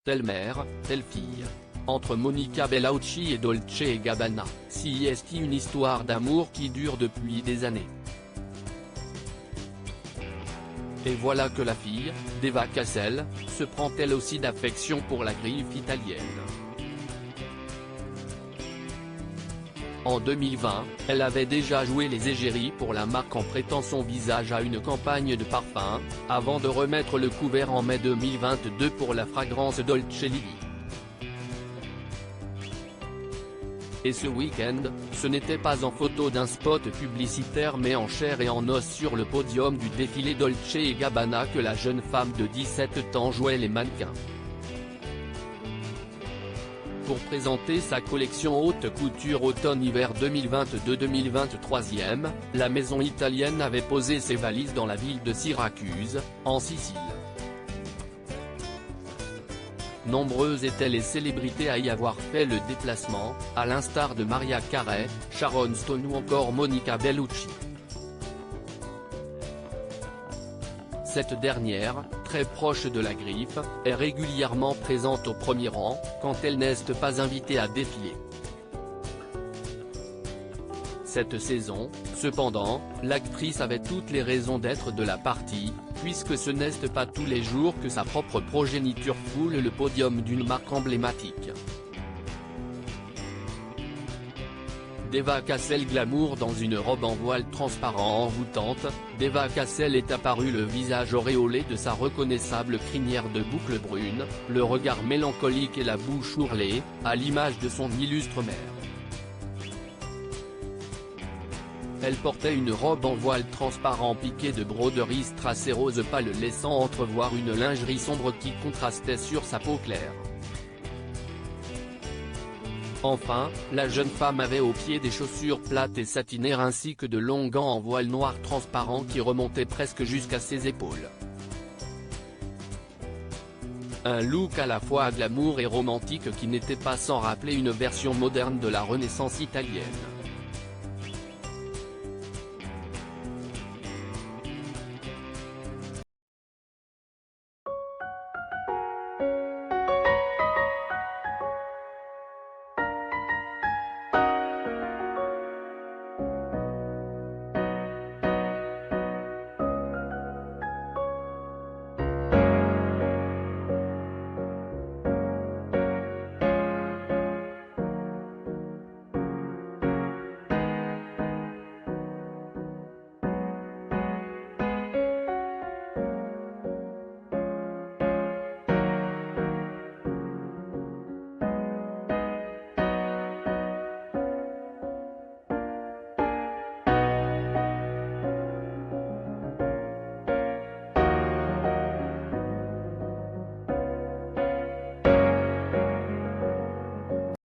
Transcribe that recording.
Telle mère, telle fille. Entre Monica Bellucci et Dolce & Gabbana, si est une histoire d'amour qui dure depuis des années. Et voilà que la fille, d'Eva Cassel, se prend elle aussi d'affection pour la griffe italienne. En 2020, elle avait déjà joué les égéries pour la marque en prêtant son visage à une campagne de parfum, avant de remettre le couvert en mai 2022 pour la fragrance Dolce Lily. Et ce week-end, ce n'était pas en photo d'un spot publicitaire mais en chair et en os sur le podium du défilé Dolce & Gabbana que la jeune femme de 17 ans jouait les mannequins. Pour présenter sa collection haute couture automne-hiver 2022-2023, la maison italienne avait posé ses valises dans la ville de Syracuse, en Sicile. Nombreuses étaient les célébrités à y avoir fait le déplacement, à l'instar de Mariah Carey, Sharon Stone ou encore Monica Bellucci. Cette dernière, très proche de la griffe, est régulièrement présente au premier rang, quand elle n'est pas invitée à défiler. Cette saison, cependant, l'actrice avait toutes les raisons d'être de la partie, puisque ce n'est pas tous les jours que sa propre progéniture foule le podium d'une marque emblématique. D'Eva Cassel glamour dans une robe en voile transparent envoûtante, d'Eva Cassel est apparue le visage auréolé de sa reconnaissable crinière de boucles brunes, le regard mélancolique et la bouche ourlée, à l'image de son illustre mère. Elle portait une robe en voile transparent piquée de broderies strassées rose pâle laissant entrevoir une lingerie sombre qui contrastait sur sa peau claire. Enfin, la jeune femme avait aux pieds des chaussures plates et satinaires ainsi que de longs gants en voile noir transparent qui remontaient presque jusqu'à ses épaules. Un look à la fois glamour et romantique qui n'était pas sans rappeler une version moderne de la Renaissance italienne.